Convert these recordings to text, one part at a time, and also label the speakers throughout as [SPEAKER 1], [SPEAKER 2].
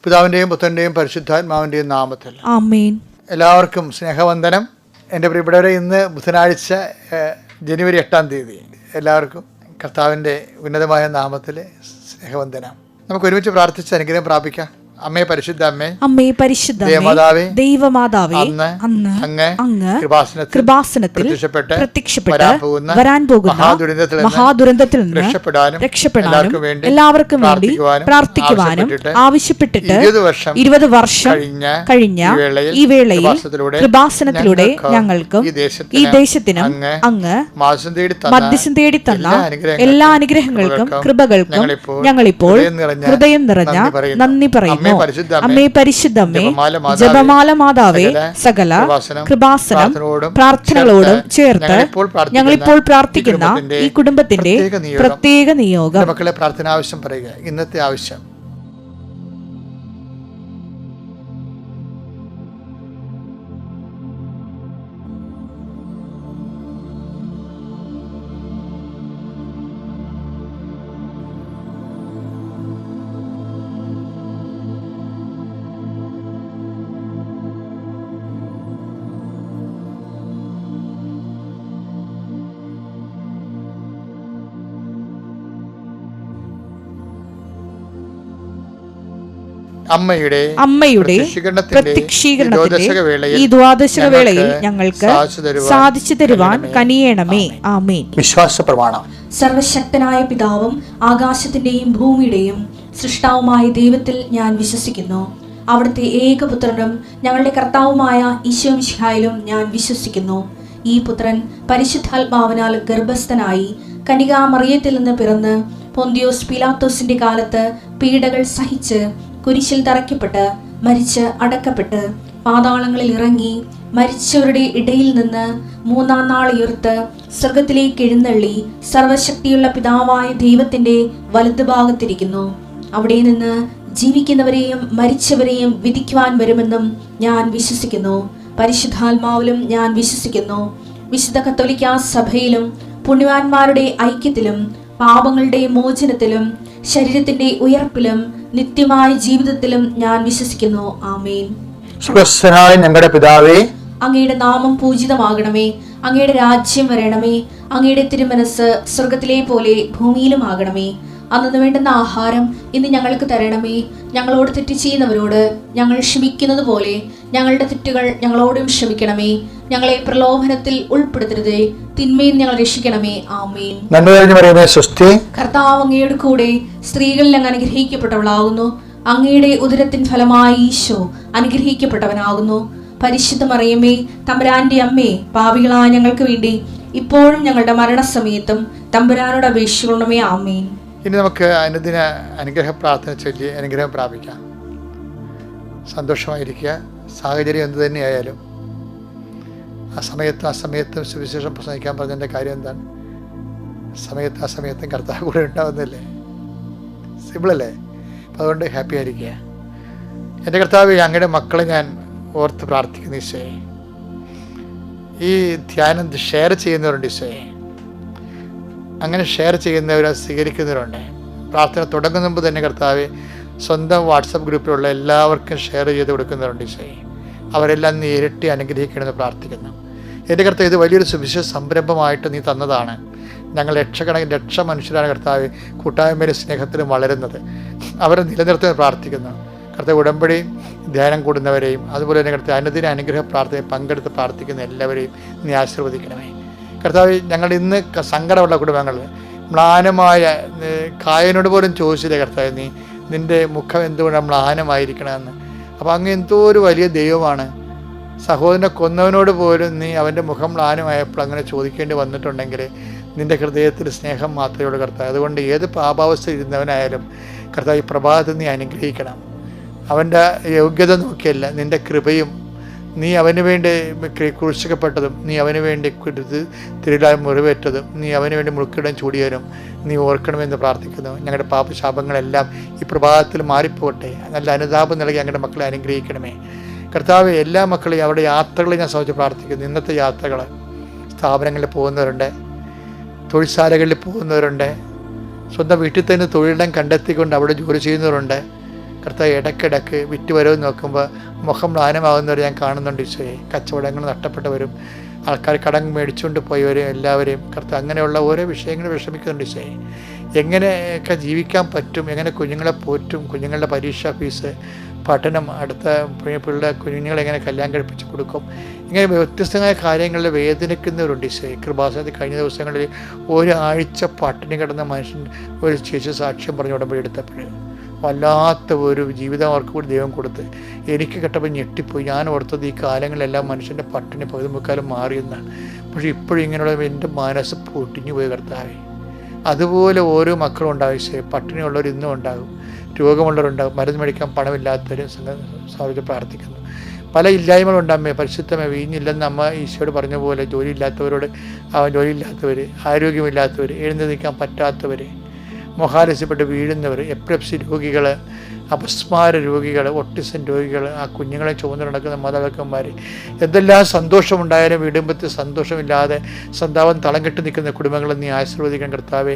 [SPEAKER 1] പിതാവിൻ്റെയും പുത്രൻ്റെയും പരിശുദ്ധാത്മാവിൻ്റെയും നാമത്തിൽ
[SPEAKER 2] ആമേൻ.
[SPEAKER 1] എല്ലാവർക്കും സ്നേഹവന്ദനം. എൻ്റെ പ്രിയപ്പെട്ടവരെ, ഇന്ന് ബുധനാഴ്ച ജനുവരി 8-ാം തീയതി. എല്ലാവർക്കും കർത്താവിൻ്റെ ഉന്നതമായ നാമത്തിൽ സ്നേഹവന്ദനം. നമുക്ക് ഒരുമിച്ച് പ്രാർത്ഥിച്ച് അനുഗ്രഹം പ്രാപിക്കാം. അമ്മേ, പരിശുദ്ധ അമ്മേ,
[SPEAKER 2] അമ്മേ പരിശുദ്ധ ദൈവമാതാവേ, അന്ന് അങ്ങ് കൃപാസനത്തിൽ പ്രത്യക്ഷപ്പെട്ട് വരാൻ പോകുന്ന മഹാദുരന്തത്തിൽ നിന്ന് രക്ഷപ്പെടാനും എല്ലാവർക്കും വേണ്ടി പ്രാർത്ഥിക്കുവാനും ആവശ്യപ്പെട്ടിട്ട് 20 വർഷം കഴിഞ്ഞ ഈ വേളയിൽ കൃപാസനത്തിലൂടെ ഞങ്ങൾക്കും ഈ ദേശത്തിനും അങ്ങ് മധ്യസ്ഥം തേടി തന്ന എല്ലാ അനുഗ്രഹങ്ങൾക്കും കൃപകൾക്കും ഞങ്ങളിപ്പോൾ ഹൃദയം നിറഞ്ഞ നന്ദി പറയുന്നു. അമ്മേ പരിശുദ്ധമ്മേ, ജപമാല മാതാവേ, സകല കൃപാസനം പ്രാർത്ഥനകളോടും ചേർത്ത് ഞങ്ങളിപ്പോൾ പ്രാർത്ഥിക്കുന്ന ഈ കുടുംബത്തിന്റെ പ്രത്യേക നിയോഗം.
[SPEAKER 1] മക്കളെ, പ്രാർത്ഥന ആവശ്യം പറയുക. ഇന്നത്തെ ആവശ്യം
[SPEAKER 2] അമ്മയുടെ പ്രത്യക്ഷീകരണത്തിന്റെ ഈ ദ്വാദശക വേളയിൽ ഞങ്ങൾക്ക് സാധിച്ചു തരുവാൻ കനിയണമേ. ആമേൻ.
[SPEAKER 1] വിശ്വാസ പ്രമാണം.
[SPEAKER 2] സർവശക്തനായ പിതാവും ആകാശത്തിന്റെയും ഭൂമിയുടെയും സൃഷ്ടാവുമായ ദൈവത്തിൽ ഞാൻ വിശ്വസിക്കുന്നു. അവിടുത്തെ ഏകപുത്രനും ഞങ്ങളുടെ കർത്താവുമായ ഈശോ മിശിഹായിലും ഞാൻ വിശ്വസിക്കുന്നു. ഈ പുത്രൻ പരിശുദ്ധാത്മാവിനാൽ ഗർഭസ്ഥനായി കന്യകാമറിയത്തിൽ നിന്ന് പിറന്ന് പൊന്തിയോസ് പീലാത്തോസിന്റെ കാലത്ത് പീഡകൾ സഹിച്ച് കുരിശിൽ തറയ്ക്കപ്പെട്ട് മരിച്ച് അടക്കപ്പെട്ട് പാതാളങ്ങളിൽ ഇറങ്ങി മരിച്ചവരുടെ ഇടയിൽ നിന്ന് 3-ാം നാൾ ഉയർത്ത് സ്വർഗത്തിലേക്ക് എഴുന്നള്ളി സർവശക്തിയുള്ള പിതാവായ ദൈവത്തിന്റെ വലതുഭാഗത്തിരിക്കുന്നു. അവിടെ നിന്ന് ജീവിക്കുന്നവരെയും മരിച്ചവരെയും വിധിക്കുവാൻ വരുമെന്നും ഞാൻ വിശ്വസിക്കുന്നു. പരിശുദ്ധാത്മാവിലും ഞാൻ വിശ്വസിക്കുന്നു. വിശുദ്ധ കത്തോലിക്കാ സഭയിലും പുണ്യവാന്മാരുടെ ഐക്യത്തിലും പാപങ്ങളുടെ മോചനത്തിലും ശരീരത്തിന്റെ ഉയർപ്പിലും നിത്യമായ ജീവിതത്തിലും ഞാൻ വിശ്വസിക്കുന്നു. ആമേൻ.
[SPEAKER 1] സ്വർഗ്ഗസ്ഥനായ ഞങ്ങളുടെ പിതാവേ,
[SPEAKER 2] അങ്ങയുടെ നാമം പൂജിതമാകണമേ. അങ്ങയുടെ രാജ്യം വരണമേ. അങ്ങയുടെ തിരുമനസ് സ്വർഗത്തിലെ പോലെ ഭൂമിയിലും ആകണമേ. അന്നു വേണ്ടുന്ന ആഹാരം ഇന്ന് ഞങ്ങൾക്ക് തരണമേ. ഞങ്ങളോട് തെറ്റ് ചെയ്യുന്നവരോട് ഞങ്ങൾ ക്ഷമിക്കുന്നത് പോലെ ഞങ്ങളുടെ തെറ്റുകൾ ഞങ്ങളോടും ക്ഷമിക്കണമേ. ഞങ്ങളെ പ്രലോഭനത്തിൽ ഉൾപ്പെടുത്തരുതേ, തിന്മയിൽ ഞങ്ങൾ രക്ഷിക്കണമേ. ആമേൻ. കർത്താവ് അങ്ങയുടെ കൂടെ സ്ത്രീകളിൽ അങ്ങ് അനുഗ്രഹിക്കപ്പെട്ടവളാകുന്നു. അങ്ങയുടെ ഉദരത്തിൻ ഫലമായി ഈശോ അനുഗ്രഹിക്കപ്പെട്ടവനാകുന്നു. പരിശുദ്ധ മറിയമേ, തമ്പുരാന്റെ അമ്മേ, പാപികളായ ഞങ്ങൾക്ക് വേണ്ടി ഇപ്പോഴും ഞങ്ങളുടെ മരണസമയത്തും തമ്പുരാനോട് അപേക്ഷിക്കണമേ. ആമേൻ.
[SPEAKER 1] ഇനി നമുക്ക് അനുദിന അനുഗ്രഹ പ്രാർത്ഥന ചൊല്ലി അനുഗ്രഹം പ്രാപിക്കാം. സന്തോഷമായിരിക്കുക. സാഹചര്യം എന്തു തന്നെയായാലും ആ സമയത്തും സുവിശേഷം പ്രസംഗിക്കാൻ പറഞ്ഞതിൻ്റെ കാര്യം എന്താണ്? ആ സമയത്തും കർത്താവ് കൂടെ ഉണ്ടാവുന്നില്ലേ? സിമ്പിളല്ലേ? അപ്പം അതുകൊണ്ട് ഹാപ്പി ആയിരിക്കുക. എൻ്റെ കർത്താവ്, അങ്ങയുടെ മക്കളെ ഞാൻ ഓർത്ത് പ്രാർത്ഥിക്കുന്നു ഈശോയെ. ഈ ധ്യാനം ഷെയർ ചെയ്യുന്നവരുണ്ട് ഈശോയെ. അങ്ങനെ ഷെയർ ചെയ്യുന്നവർ, സ്വീകരിക്കുന്നവരുണ്ട്. പ്രാർത്ഥന തുടങ്ങുന്ന മുമ്പ് തന്നെ കർത്താവ് സ്വന്തം വാട്സപ്പ് ഗ്രൂപ്പിലുള്ള എല്ലാവർക്കും ഷെയർ ചെയ്ത് കൊടുക്കുന്നവരുണ്ട് ഈശോയെ. അവരെല്ലാം നീ ഇരട്ടി അനുഗ്രഹിക്കണമെന്ന് പ്രാർത്ഥിക്കുന്നു. എൻ്റെ കർത്താവ്, ഇത് വലിയൊരു സുവിശേഷ സംരംഭമായിട്ട് നീ തന്നതാണ്. ഞങ്ങൾ ലക്ഷ മനുഷ്യരാണ് കർത്താവ് കൂട്ടായ്മയിലും സ്നേഹത്തിലും വളരുന്നത്. അവരെ നിലനിർത്തുന്നത് പ്രാർത്ഥിക്കുന്നു. കർത്താവ്, ഉടമ്പടി ധ്യാനം കൂടുന്നവരെയും അതുപോലെ തന്നെ കർത്താവ് അനുദിന അനുഗ്രഹ പ്രാർത്ഥനയിൽ പങ്കെടുത്ത് പ്രാർത്ഥിക്കുന്ന എല്ലാവരെയും നീ ആശീർവദിക്കണമേ. കർത്താവ്, ഞങ്ങൾ ഇന്ന് സങ്കടമുള്ള കുടുംബങ്ങൾ, മ്ലാനമായ കായനോട് പോലും ചോദിച്ചില്ലേ കർത്താവ്, നീ നിൻ്റെ മുഖം എന്തുകൊണ്ട് മ്ലാനമായിരിക്കണമെന്ന്. അപ്പോൾ അങ്ങ് എന്തോ ഒരു വലിയ ദൈവമാണ്. സഹോദരനെ കൊന്നവനോട് പോലും നീ അവൻ്റെ മുഖം മ്ലാനമായപ്പോൾ അങ്ങനെ ചോദിക്കേണ്ടി വന്നിട്ടുണ്ടെങ്കിൽ നിൻ്റെ ഹൃദയത്തിൽ സ്നേഹം മാത്രമേ ഉള്ളൂ കർത്താവ്. അതുകൊണ്ട് ഏത് പാപാവസ്ഥ ഇരുന്നവനായാലും കർത്താവ്, ഈ പ്രഭാതത്തിൽ നീ അനുഗ്രഹിക്കണം. അവൻ്റെ യോഗ്യത നോക്കിയല്ല, നിൻ്റെ കൃപയും നീ അവന് വേണ്ടി ക്രൂശിക്കപ്പെട്ടതും നീ അവന് വേണ്ടി തിരുടാൻ മുറിവേറ്റതും നീ അവന് വേണ്ടി മുൾക്കിടം ചൂടിയവരും നീ ഓർക്കണമെന്ന് പ്രാർത്ഥിക്കുന്നു. ഞങ്ങളുടെ പാപശാപങ്ങളെല്ലാം ഈ പ്രഭാതത്തിൽ മാറിപ്പോട്ടെ. നല്ല അനുതാപം നൽകി ഞങ്ങളുടെ മക്കളെ അനുഗ്രഹിക്കണമേ. കർത്താവ്, എല്ലാ മക്കളെയും അവരുടെ യാത്രകളെ ഞാൻ സംബന്ധിച്ച് പ്രാർത്ഥിക്കുന്നു. ഇന്നത്തെ യാത്രകൾ സ്ഥാപനങ്ങളിൽ പോകുന്നവരുണ്ട്, തൊഴിൽശാലകളിൽ പോകുന്നവരുണ്ട്, സ്വന്തം വീട്ടിൽ തന്നെ തൊഴിലിടം കണ്ടെത്തിക്കൊണ്ട് അവിടെ ജോലി ചെയ്യുന്നവരുണ്ട്. കർത്താവ് ഇടയ്ക്കിടയ്ക്ക് വിറ്റുവരവ് നോക്കുമ്പോൾ മുഖം മ്ലാനമാകുന്നവർ ഞാൻ കാണുന്നുണ്ട് ഈശോയെ. കച്ചവടങ്ങൾ നഷ്ടപ്പെട്ടവരും ആൾക്കാർ കടം മേടിച്ചുകൊണ്ട് പോയവരെയും എല്ലാവരെയും കർത്താവ് അങ്ങനെയുള്ള ഓരോ വിഷയങ്ങൾ വിഷമിക്കുന്നുണ്ട് ഈശോയെ. എങ്ങനെയൊക്കെ ജീവിക്കാൻ പറ്റും, എങ്ങനെ കുഞ്ഞുങ്ങളെ പോറ്റും, കുഞ്ഞുങ്ങളുടെ പരീക്ഷാ ഫീസ്, പഠനം, അടുത്ത കുഞ്ഞുങ്ങളെ എങ്ങനെ കല്യാണം കഴിപ്പിച്ച് കൊടുക്കും, ഇങ്ങനെ വ്യത്യസ്തമായ കാര്യങ്ങളിൽ വേദനിക്കുന്നവരുണ്ട് ഈശോയെ. കൃപാസനത്തിൽ കഴിഞ്ഞ ദിവസങ്ങളിൽ ഒരാഴ്ച പട്ടിണി കിടന്ന മനുഷ്യൻ ഒരു ചേച്ചി സാക്ഷ്യം പറഞ്ഞ് ഉടമ്പടി എടുത്തപ്പോൾ വല്ലാത്ത ഒരു ജീവിതം അവർക്ക് കൂടി ദൈവം കൊടുത്ത് എനിക്ക് കേട്ടപ്പോൾ ഞെട്ടിപ്പോയി. ഞാൻ ഓർത്തത് ഈ കാലങ്ങളിലെല്ലാം മനുഷ്യൻ്റെ പട്ടിണി പകുതി മുക്കാലും മാറിയെന്നാണ്. പക്ഷേ ഇപ്പോഴും ഇങ്ങനെയുള്ള എൻ്റെ മനസ്സ് പൊട്ടിഞ്ഞു പോയി കർത്താവേ. അതുപോലെ ഓരോ മക്കളും ഉണ്ടാവും ഈശോയെ. പട്ടിണിയുള്ളവർ ഇന്നും ഉണ്ടാകും, രോഗമുള്ളവരുണ്ടാകും, മരുന്ന് മേടിക്കാൻ പണമില്ലാത്തവരും സാഹചര്യം പ്രാർത്ഥിക്കുന്നു. പല ഇല്ലായ്മകളുണ്ടമ്മേ. പരിശുദ്ധമേ, വീഞ്ഞില്ലെന്ന് അമ്മ ഈശോയോട് പറഞ്ഞ പോലെ ജോലിയില്ലാത്തവരോട് ജോലിയില്ലാത്തവർ, ആരോഗ്യമില്ലാത്തവർ, എഴുന്നേറ്റ് നിൽക്കാൻ പറ്റാത്തവർ, മൊഹാലസ്യപ്പെട്ട് വീഴുന്നവർ, എപ്പിലെപ്സി രോഗികൾ, അപസ്മാര രോഗികൾ, ഓട്ടിസം രോഗികൾ, ആ കുഞ്ഞുങ്ങളെ ചുമന്ന് നടക്കുന്ന മാതാപിതാക്കന്മാർ, എന്തെല്ലാം സന്തോഷമുണ്ടായാലും വീടുമ്പത്തിൽ സന്തോഷമില്ലാതെ സന്താപം തളം കെട്ടി നിൽക്കുന്ന കുടുംബങ്ങളെ നീ ആശീർവദിക്കാൻ കർത്താവേ.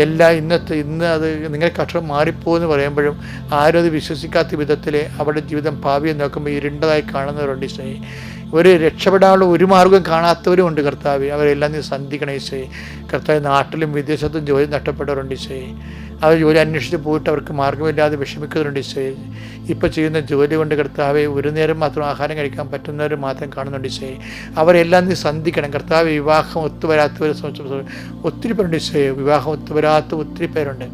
[SPEAKER 1] എല്ലാം ഇന്ന് അത് നിങ്ങൾക്ക് അക്ഷരം മാറിപ്പോയെന്ന് പറയുമ്പോഴും ആരും അത് വിശ്വസിക്കാത്ത വിധത്തിൽ അവരുടെ ജീവിതം ഭാവിയെ നോക്കുമ്പോൾ ഇരുണ്ടതായി കാണുന്നവരുണ്ട് ഈശോയെ. ഒരു രക്ഷപ്പെടാനുള്ള ഒരു മാർഗം കാണാത്തവരും ഉണ്ട് കർത്താവേ. അവരെല്ലാം നീ സന്ധിക്കണം ഈശോയെ. കർത്താവ് നാട്ടിലും വിദേശത്തും ജോലി നഷ്ടപ്പെട്ടവരുണ്ട് ഈശോയെ. അവർ ജോലി അന്വേഷിച്ച് പോയിട്ട് അവർക്ക് മാർഗ്ഗമില്ലാതെ വിഷമിക്കുന്നവരുണ്ട് ഈശോയെ. ഇപ്പോൾ ചെയ്യുന്ന ജോലി കൊണ്ട് കർത്താവെ ഒരു നേരം മാത്രം ആഹാരം കഴിക്കാൻ പറ്റുന്നവർ മാത്രം കാണുന്നുണ്ട് ഈശോയെ. അവരെല്ലാം നീ സന്ധിക്കണം കർത്താവ്. വിവാഹം ഒത്തുവരാത്തവരെ ഒത്തിരി പേരുണ്ട് ഈശോയെ. വിവാഹം ഒത്തുവരാത്ത ഒത്തിരി പേരുണ്ട്.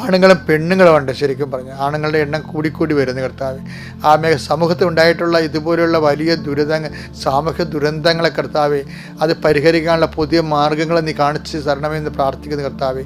[SPEAKER 1] ആണുങ്ങളും പെണ്ണുങ്ങളും ഉണ്ട്. ശരിക്കും പറഞ്ഞു ആണുങ്ങളുടെ എണ്ണം കൂടിക്കൂടി വരുന്നു കർത്താവ്. സമൂഹത്തിൽ ഉണ്ടായിട്ടുള്ള ഇതുപോലുള്ള വലിയ സാമൂഹ്യ ദുരന്തങ്ങളെ കർത്താവെ അത് പരിഹരിക്കാനുള്ള പുതിയ മാർഗ്ഗങ്ങളെ നീ കാണിച്ച് തരണമെന്ന് പ്രാർത്ഥിക്കുന്നു കർത്താവെ.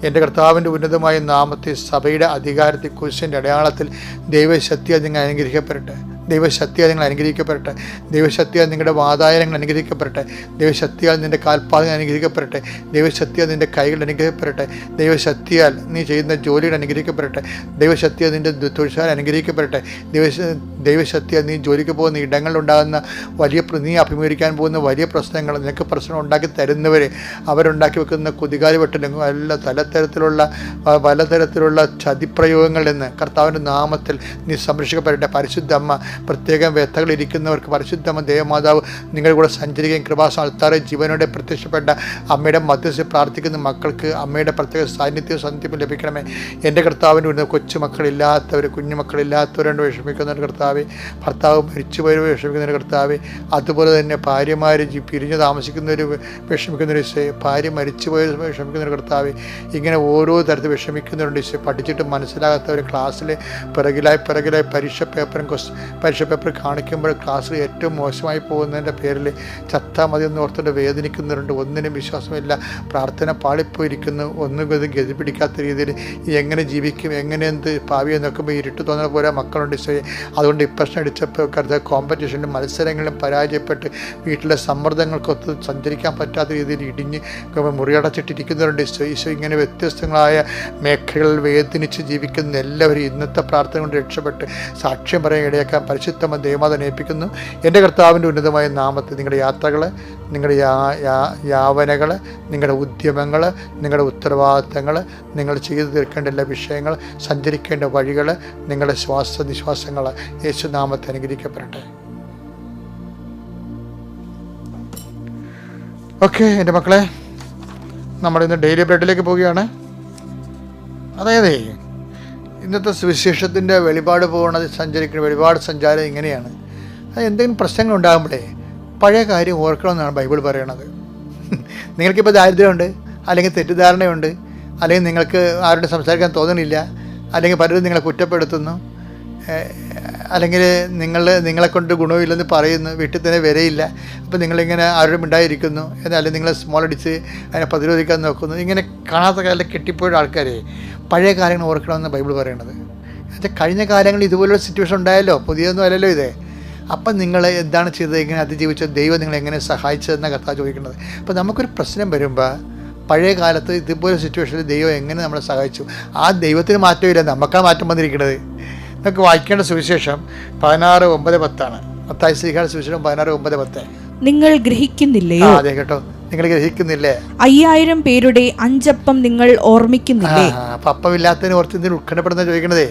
[SPEAKER 1] എൻ്റെ കർത്താവിൻ്റെ ഉന്നതമായ നാമത്തെ സഭയുടെ അധികാരത്തിൽ കുരിശിൻ്റെ അടയാളത്തിൽ ദൈവശക്തിയാൽ നിങ്ങൾ അനുഗ്രഹിക്കപ്പെടട്ടെ. ദൈവശക്തിയാൽ നിങ്ങൾ അനുഗ്രഹിക്കപ്പെടട്ടെ. ദൈവശക്തിയാൽ നിങ്ങളുടെ വാതായനങ്ങൾ അനുഗ്രഹിക്കപ്പെടട്ടെ. ദൈവശക്തിയാൽ നിൻ്റെ കാൽപാദങ്ങൾ അനുഗ്രഹിക്കപ്പെടട്ടെ. ദൈവശക്തിയാൽ നിൻ്റെ കൈകൾ അനുഗ്രഹിക്കപ്പെടട്ടെ. ദൈവശക്തിയാൽ നീ ചെയ്യുന്ന ജോലികൾ അനുഗ്രഹിക്കപ്പെടട്ടെ. ദൈവശക്തിയാൽ നിൻ്റെ തൊഴിൽശാല അനുഗ്രഹിക്കപ്പെടട്ടെ. ദൈവശക്തിയാൽ നീ ജോലിക്ക് പോകുന്ന ഇടങ്ങളിലുണ്ടാകുന്ന നീ അഭിമുഖീകരിക്കാൻ പോകുന്ന വലിയ പ്രശ്നങ്ങൾ, നിനക്ക് പ്രശ്നം ഉണ്ടാക്കി തരുന്നവർ, അവരുണ്ടാക്കി വെക്കുന്ന കുതികാലി വെട്ടലും പലതരത്തിലുള്ള ചതിപ്രയോഗങ്ങളിൽ നിന്ന് കർത്താവിൻ്റെ നാമത്തിൽ നീ സംരക്ഷിക്കപ്പെടട്ടെ. പരിശുദ്ധ അമ്മ പ്രത്യേകം വ്യഥകളിരിക്കുന്നവർക്ക് പരിശുദ്ധമ്മ ദേവമാതാവ് നിങ്ങളുടെ കൂടെ സഞ്ചരിക്കുകയും കൃപാസന അൾത്താറെ ജീവനോടെ പ്രത്യക്ഷപ്പെട്ട അമ്മയുടെ മധ്യസ്ഥ പ്രാർത്ഥിക്കുന്ന മക്കൾക്ക് അമ്മയുടെ പ്രത്യേക സാന്നിധ്യവും സന്ധിപ്പും ലഭിക്കണമേ. എൻ്റെ കർത്താവിൻ്റെ ഉന്നത കൊച്ചുമക്കളില്ലാത്തവർ, കുഞ്ഞുമക്കളില്ലാത്തവരുണ്ട് വിഷമിക്കുന്നവർ കർത്താവെ. ഭർത്താവ് മരിച്ചുപോയവർ വിഷമിക്കുന്നവർ കർത്താവെ. അതുപോലെ തന്നെ ഭാര്യമാർ പിരിഞ്ഞ് താമസിക്കുന്നവർ വിഷമിക്കുന്നവർ ഈശോയെ. ഭാര്യ മരിച്ചുപോയവർ വിഷമിക്കുന്നവർ കർത്താവെ. ഇങ്ങനെ ഓരോ തരത്തിൽ വിഷമിക്കുന്നവരുണ്ട് ഈശോയെ. പഠിച്ചിട്ട് മനസ്സിലാകാത്തവർ, ക്ലാസ്സിൽ പിറകിലായി പരീക്ഷ പേപ്പർ കാണിക്കുമ്പോൾ ക്ലാസ്സിൽ ഏറ്റവും മോശമായി പോകുന്നതിൻ്റെ പേരിൽ ചത്താ മതി എന്ന് ഓർത്തിട്ട് വേദനിക്കുന്നവരുണ്ട്. ഒന്നിനും വിശ്വാസമില്ല, പ്രാർത്ഥന പാളിപ്പോയിരിക്കുന്നു, ഒന്നും ഗതി പിടിക്കാത്ത രീതിയിൽ എങ്ങനെ ജീവിക്കും, എങ്ങനെ എന്ത് ഭാവിയെ നോക്കുമ്പോൾ ഇരുട്ട് തോന്നുന്ന പോലെ മക്കളുണ്ട് ഈശോയെ. അതുകൊണ്ട് ഇപ്രശ്നം അടിച്ചപ്പോൾ കോമ്പറ്റീഷനിലും മത്സരങ്ങളിലും പരാജയപ്പെട്ട് വീട്ടിലെ സമ്മർദ്ദങ്ങൾക്കൊത്ത് സഞ്ചരിക്കാൻ പറ്റാത്ത രീതിയിൽ ഇടിഞ്ഞ് മുറിയടച്ചിട്ടിരിക്കുന്നവരുണ്ട് ഈശോ. ഇങ്ങനെ വ്യത്യസ്തങ്ങളായ മേഖലകളിൽ വേദനിച്ച് ജീവിക്കുന്ന എല്ലാവരും ഇന്നത്തെ പ്രാർത്ഥന കൊണ്ട് രക്ഷപ്പെട്ട് സാക്ഷ്യം പറയാൻ ഇടയാക്കാൻ പരിശുദ്ധമ ദേവമാത ഏൽപ്പിക്കുന്നു. എൻ്റെ കർത്താവിൻ്റെ ഉന്നതമായ നാമത്തിൽ നിങ്ങളുടെ യാത്രകൾ, നിങ്ങളുടെ യാവനകൾ, നിങ്ങളുടെ ഉദ്യമങ്ങൾ, നിങ്ങളുടെ ഉത്തരവാദിത്തങ്ങൾ, നിങ്ങൾ ചെയ്തു തീർക്കേണ്ട എല്ലാ വിഷയങ്ങൾ, സഞ്ചരിക്കേണ്ട വഴികൾ, നിങ്ങളുടെ ശ്വാസനിശ്വാസങ്ങൾ യേശുനാമത്തെ അനുഗ്രഹിക്കപ്പെടട്ടെ. ഓക്കെ എൻ്റെ മക്കളെ, നമ്മളിന്ന് ഡെയിലി ബ്രെഡിലേക്ക് പോവുകയാണ്. അതായത് ഇന്നത്തെ സുവിശേഷത്തിൻ്റെ വെളിപാട് പോകുന്നത് സഞ്ചരിക്കുന്ന വെളിപാട് സഞ്ചാരം ഇങ്ങനെയാണ്. അത് എന്തെങ്കിലും പ്രശ്നങ്ങൾ ഉണ്ടാകുമ്പോഴേ പഴയ കാര്യം ഓർക്കണമെന്നാണ് ബൈബിൾ പറയണത്. നിങ്ങൾക്കിപ്പോൾ ദാരിദ്ര്യമുണ്ട്, അല്ലെങ്കിൽ തെറ്റിദ്ധാരണയുണ്ട്, അല്ലെങ്കിൽ നിങ്ങൾക്ക് ആരോടും സംസാരിക്കാൻ തോന്നണില്ല, അല്ലെങ്കിൽ പലരും നിങ്ങളെ കുറ്റപ്പെടുത്തുന്നു, അല്ലെങ്കിൽ നിങ്ങളെക്കൊണ്ട് ഗുണമില്ലെന്ന് പറയുന്നു, വീട്ടിൽ തന്നെ വരയില്ല, അപ്പോൾ നിങ്ങളിങ്ങനെ ആരോടും ഉണ്ടായിരിക്കുന്നു, അല്ലെങ്കിൽ നിങ്ങളെ സ്മോൾ അടിച്ച് അതിനെ പ്രതിരോധിക്കാൻ നോക്കുന്നു. ഇങ്ങനെ കാണാത്ത കാലം കെട്ടിപ്പോയ ആൾക്കാരെ പഴയ കാര്യങ്ങൾ ഓർക്കണമെന്ന് ബൈബിൾ പറയണത്. എന്നുവെച്ചാൽ കഴിഞ്ഞ കാലങ്ങളിൽ ഇതുപോലുള്ള സിറ്റുവേഷൻ ഉണ്ടായല്ലോ, പുതിയൊന്നും അല്ലല്ലോ ഇത്. അപ്പം നിങ്ങൾ എന്താണ് ചെയ്തത്, എങ്ങനെ അതിജീവിച്ച ദൈവം നിങ്ങളെ എങ്ങനെ സഹായിച്ചതെന്നാണ് കർത്താവ് ചോദിക്കുന്നത്. അപ്പോൾ നമുക്കൊരു പ്രശ്നം വരുമ്പോൾ പഴയ കാലത്ത് ഇതുപോലെ സിറ്റുവേഷനിൽ ദൈവം എങ്ങനെ നമ്മളെ സഹായിച്ചു, ആ ദൈവത്തിന് മാറ്റമില്ല, നമുക്കാണ് മാറ്റം വന്നിരിക്കുന്നത്. നമുക്ക് വായിക്കേണ്ട സുവിശേഷം 16:9-10 മത്തായി ശ്ലീഹായുടെ സുവിശേഷം 16:9-10.
[SPEAKER 2] നിങ്ങൾ ഗ്രഹിക്കുന്നില്ലയോ?
[SPEAKER 1] അതെ കേട്ടോ, നിങ്ങൾ ഗ്രഹിക്കുന്നില്ലേ?
[SPEAKER 2] 5000 പേരുടെ 5 അപ്പം നിങ്ങൾ ഓർമ്മിക്കുന്നില്ലേ?
[SPEAKER 1] അപ്പം അപ്പമില്ലാത്തതിന് ഓർത്ത് എന്തിനും ഉത്കണ്ഠപ്പെടുന്ന ചോദിക്കണതേ.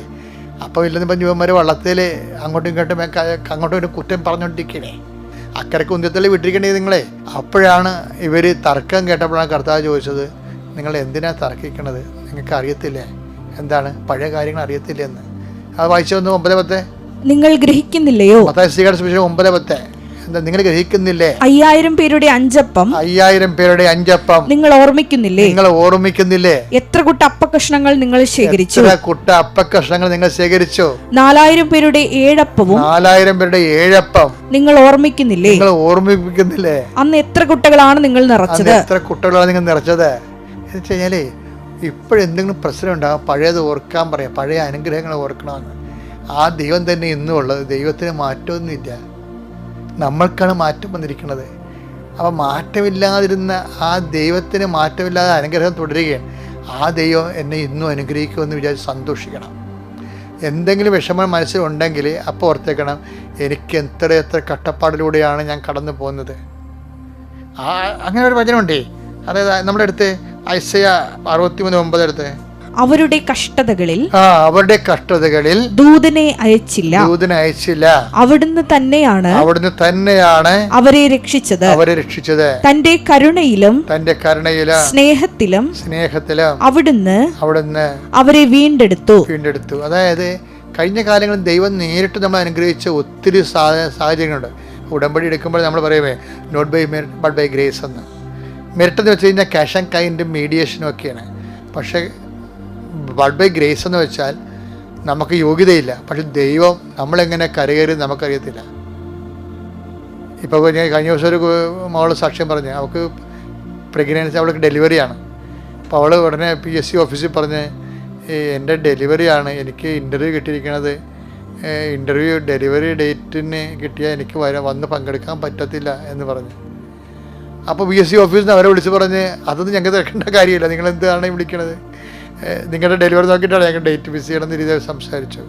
[SPEAKER 1] അപ്പോൾ ഇല്ലെന്ന് പറഞ്ഞ യുവന്മാർ വള്ളത്തിൽ അങ്ങോട്ടും ഇങ്ങോട്ടും കുറ്റം പറഞ്ഞുകൊണ്ടിരിക്കണേ. അക്കരക്ക് ഉന്ത്യത്തിൽ വിട്ടിരിക്കണേ നിങ്ങളെ. അപ്പോഴാണ് ഇവർ തർക്കം കേട്ടപ്പോഴാണ് കർത്താവ് ചോദിച്ചത്, നിങ്ങൾ എന്തിനാണ് തർക്കിക്കണത്? നിങ്ങൾക്ക് അറിയത്തില്ലേ എന്താണ് പഴയ കാര്യങ്ങൾ അറിയത്തില്ലേ എന്ന്. അത് വായിച്ചു വന്നു 9:10.
[SPEAKER 2] നിങ്ങൾ ഗ്രഹിക്കുന്നില്ലയോ?
[SPEAKER 1] മത്തായി സുവിശേഷം 9:10. എന്താ നിങ്ങൾ ഗ്രഹിക്കുന്നില്ലേ?
[SPEAKER 2] 5000 പേരുടെ 5 അപ്പം
[SPEAKER 1] 5000 പേരുടെ 5 അപ്പം
[SPEAKER 2] നിങ്ങൾ ഓർമ്മിക്കുന്നില്ലേ? എത്ര കുട്ട അപ്പക്കഷ്ണങ്ങൾ നിങ്ങൾ ശേഖരിച്ചു? 4000 പേരുടെ 7 അപ്പവും
[SPEAKER 1] 4000 പേരുടെ 7 അപ്പം
[SPEAKER 2] നിങ്ങൾ ഓർമ്മിക്കുന്നില്ലേ? അന്ന് എത്ര കുട്ടകളാണ് നിങ്ങൾ നിറച്ചത്?
[SPEAKER 1] എന്ന് വെച്ചാലേ ഇപ്പോഴെന്തെങ്കിലും പ്രശ്നം ഉണ്ടാകും, പഴയത് ഓർക്കാൻ പറയാം, പഴയ അനുഗ്രഹങ്ങൾ ഓർക്കണമെന്ന്. ആ ദൈവം തന്നെ ഇന്നും ഉള്ളത്. ദൈവത്തിന് മാറ്റമൊന്നുമില്ല, നമ്മൾക്കാണ് മാറ്റം വന്നിരിക്കുന്നത്. അപ്പോൾ മാറ്റമില്ലാതിരുന്ന ആ ദൈവത്തിന് മാറ്റമില്ലാതെ അനുഗ്രഹം തുടരുകയാണ്. ആ ദൈവം എന്നെ ഇന്നും അനുഗ്രഹിക്കുമെന്ന് വിചാരിച്ച് സന്തോഷിക്കണം. എന്തെങ്കിലും വിഷമം മനസ്സിലുണ്ടെങ്കിൽ അപ്പോൾ ഓർത്തേക്കണം, എനിക്ക് എത്ര കഷ്ടപ്പാടിലൂടെയാണ് ഞാൻ കടന്നു പോകുന്നത്. അങ്ങനെ ഒരു വചനമുണ്ടേ. അതായത് നമ്മുടെ അടുത്ത് ഐസയ 63:9 എടുത്ത്,
[SPEAKER 2] അവരുടെ കഷ്ടതകളിൽ ദൂതനെ അയച്ചില്ല, അവിടുന്ന് തന്നെയാണ് അവരെ രക്ഷിച്ചത്. തന്റെ കരുണയിലും സ്നേഹത്തിലും അവിടുന്ന് അവരെ വീണ്ടെടുത്തു.
[SPEAKER 1] അതായത് കഴിഞ്ഞ കാലങ്ങളിൽ ദൈവം നേരിട്ട് നമ്മൾ അനുഗ്രഹിച്ച ഒത്തിരി സാഹചര്യങ്ങളുണ്ട്. ഉടമ്പടി എടുക്കുമ്പോൾ നമ്മൾ പറയുമേ not by merit but by grace എന്ന്. മെറിറ്റ് എന്ന് വെച്ച് കഴിഞ്ഞാൽ ക്യാഷ് ആൻഡ് കൈൻഡ് മീഡിയേഷനും ഒക്കെയാണ്. പക്ഷേ ബട്ട് ബൈ ഗ്രേസ് എന്ന് വെച്ചാൽ നമുക്ക് യോഗ്യതയില്ല, പക്ഷെ ദൈവം നമ്മളെങ്ങനെ കരകയറി നമുക്കറിയത്തില്ല. ഇപ്പോൾ കഴിഞ്ഞ ദിവസം ഒരു മകൾ സാക്ഷ്യം പറഞ്ഞു, അവൾക്ക് പ്രഗ്നൻസി, അവൾക്ക് ഡെലിവറിയാണ്. അപ്പോൾ അവൾ ഉടനെ PSC ഓഫീസിൽ പറഞ്ഞ്, എൻ്റെ ഡെലിവറിയാണ്, എനിക്ക് ഇൻ്റർവ്യൂ കിട്ടിയിരിക്കണത്, ഡെലിവറി ഡേറ്റിന് കിട്ടിയാൽ എനിക്ക് വന്ന് പങ്കെടുക്കാൻ പറ്റത്തില്ല എന്ന് പറഞ്ഞു. അപ്പോൾ PSC ഓഫീസിൽ നിന്ന് അവരെ വിളിച്ച് പറഞ്ഞ്, അതൊന്നും ഞങ്ങൾക്ക് തിരക്കേണ്ട കാര്യമില്ല, നിങ്ങൾ എന്താണ് വിളിക്കണത്, നിങ്ങളുടെ ഡെലിവറി നോക്കിയിട്ടാണ് ഞങ്ങൾ ഡേറ്റ് മിസ് ചെയ്യണമെന്ന് രീതിയിൽ സംസാരിച്ചു.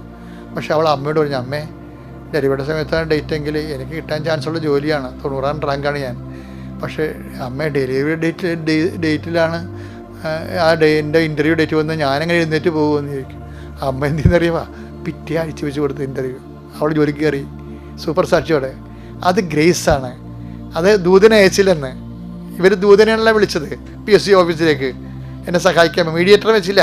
[SPEAKER 1] പക്ഷേ അവൾ അമ്മയോട് പറഞ്ഞു, അമ്മേ ഡെലിവറി സമയത്താണ് ഡേറ്റ് എങ്കിൽ എനിക്ക് കിട്ടാൻ ചാൻസുള്ള ജോലിയാണ്, 90ാം റാങ്കാണ് ഞാൻ. പക്ഷേ അമ്മ ഡെലിവറി ഡേറ്റിലാണ് എൻ്റെ ഇൻ്റർവ്യൂ ഡേറ്റ് വന്ന് ഞാനങ്ങനെ എഴുന്നേറ്റ് പോകുമെന്ന് ചോദിക്കും. അമ്മ എന്തെന്നറിയുമോ, പിറ്റേ ആഴ്ച വെച്ച് കൊടുത്ത് ഇൻ്റർവ്യൂ, അവൾ ജോലിക്ക് കയറി. സൂപ്പർ സാക്ഷിയോടെ. അത് ഗ്രേസാണ്. അത് ദൂതനെ അയച്ചില്ലെന്ന്. ഇവർ ദൂതനെയാണല്ലോ വിളിച്ചത് PSC ഓഫീസിലേക്ക് എന്നെ സഹായിക്കാൻ. മീഡിയേറ്റർ വെച്ചില്ല,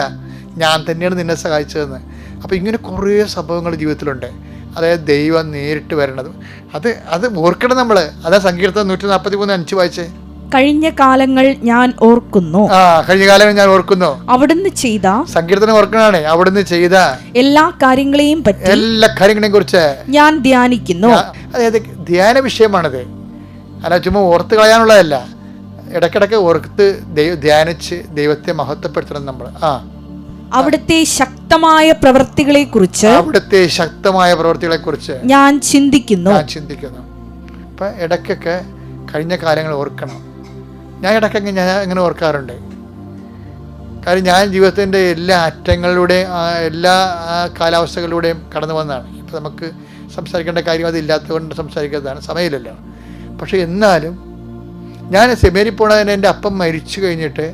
[SPEAKER 1] ഞാൻ തന്നെയാണ് നിന്നെ സഹായിച്ചതെന്ന്. അപ്പോൾ ഇങ്ങനെ കുറേ സംഭവങ്ങൾ ജീവിതത്തിലുണ്ട്. അതായത് ദൈവം നേരിട്ട് വരണത് അത് ഓർക്കണം നമ്മൾ. അതാ സങ്കീർത്തനം 143:5 വായിച്ചേ.
[SPEAKER 2] കഴിഞ്ഞ കാലങ്ങൾ ഞാൻ ഓർക്കുന്നു.
[SPEAKER 1] കഴിഞ്ഞ കാലങ്ങൾ ഞാൻ ഓർക്കുന്നു.
[SPEAKER 2] അവിടുന്ന് ചെയ്ത
[SPEAKER 1] സങ്കീർത്തനം ഓർക്കണാണ്. അവിടുന്ന് ചെയ്ത എല്ലാ കാര്യങ്ങളെയും കുറിച്ച്
[SPEAKER 2] ഞാൻ ധ്യാനിക്കുന്നു.
[SPEAKER 1] അതായത് ധ്യാന വിഷയമാണത്. അല്ല ചുമ്മാ ഓർത്ത് കളയാനുള്ളതല്ല. ഇടയ്ക്കിടയ്ക്ക് ഓർത്ത് ധ്യാനിച്ച് ദൈവത്തെ മഹത്വപ്പെടുത്തണം നമ്മൾ.
[SPEAKER 2] അവിടുത്തെ ശക്തമായ പ്രവൃത്തികളെ കുറിച്ച് ഞാൻ ചിന്തിക്കുന്നു.
[SPEAKER 1] അപ്പം ഇടയ്ക്കൊക്കെ കഴിഞ്ഞ കാലങ്ങൾ ഓർക്കണം. ഞാൻ ഇടയ്ക്കൊക്കെ ഇങ്ങനെ ഓർക്കാറുണ്ട്. കാര്യം ഞാൻ ജീവിതത്തിൻ്റെ എല്ലാ അറ്റങ്ങളിലൂടെയും എല്ലാ കാലാവസ്ഥകളിലൂടെയും കടന്നു വന്നതാണ്. ഇപ്പം നമുക്ക് സംസാരിക്കേണ്ട കാര്യം അതില്ലാത്തത് കൊണ്ട് സംസാരിക്കുന്നതാണ്, സമയമില്ലല്ലോ. പക്ഷെ എന്നാലും ഞാൻ സെമിനാരിൽ പോണതിന് എൻ്റെ അപ്പം മരിച്ചു കഴിഞ്ഞിട്ട്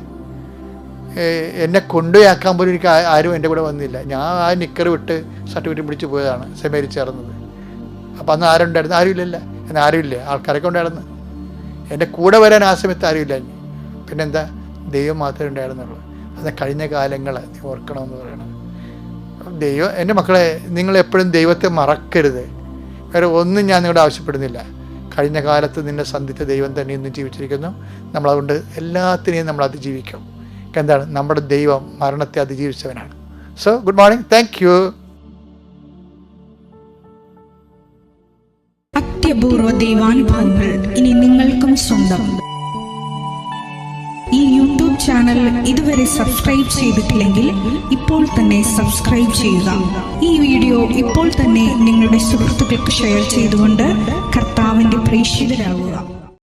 [SPEAKER 1] എന്നെ കൊണ്ടുപോയാക്കാൻ പോലും എനിക്ക് ആരും എൻ്റെ കൂടെ വന്നില്ല. ഞാൻ ആ നിക്കർ വിട്ട് സർട്ടിഫിക്കറ്റ് പിടിച്ച് പോയതാണ് സെമിനാരിൽ ചേർന്നത്. അപ്പം അന്ന് ആരുണ്ടായിരുന്നു? ആരുമില്ലല്ലോ. എന്നാൽ ആരുമില്ല, ആൾക്കാരൊക്കെ ഉണ്ടായിരുന്നു. എൻ്റെ കൂടെ വരാൻ ആ സമയത്ത് ആരുമില്ല. പിന്നെന്താ, ദൈവം മാത്രമേ ഉണ്ടായിരുന്നുള്ളൂ. അത് കഴിഞ്ഞ കാലങ്ങൾ നീ ഓർക്കണമെന്ന് പറയണം. ദൈവം, എൻ്റെ മക്കളെ, നിങ്ങളെപ്പോഴും ദൈവത്തെ മറക്കരുത്. വേറെ ഒന്നും ഞാൻ നിങ്ങളോട് ആവശ്യപ്പെടുന്നില്ല. കഴിഞ്ഞ കാലത്ത് നിന്നെ സന്ധിച്ച ദൈവം തന്നെ ഇന്നും ജീവിച്ചിരിക്കുന്നു. നമ്മളതുകൊണ്ട് എല്ലാത്തിനെയും നമ്മൾ അതിജീവിക്കും. എന്താണ്, നമ്മുടെ ദൈവം മരണത്തെ അതിജീവിച്ചവനാണ്. So good morning, thank you.
[SPEAKER 2] അത്യപൂർവ ദൈവാനുഭവങ്ങൾ ഇനി നിങ്ങൾക്കും സ്വന്തം. ഈ യൂട്യൂബ് ചാനൽ ഇതുവരെ സബ്സ്ക്രൈബ് ചെയ്തിട്ടില്ലെങ്കിൽ ഇപ്പോൾ തന്നെ സബ്സ്ക്രൈബ് ചെയ്യുക. ഈ വീഡിയോ ഇപ്പോൾ തന്നെ നിങ്ങളുടെ സുഹൃത്തുക്കൾക്ക് ഷെയർ ചെയ്തുകൊണ്ട് കർത്താവിന്റെ പ്രേക്ഷിതരാകുക.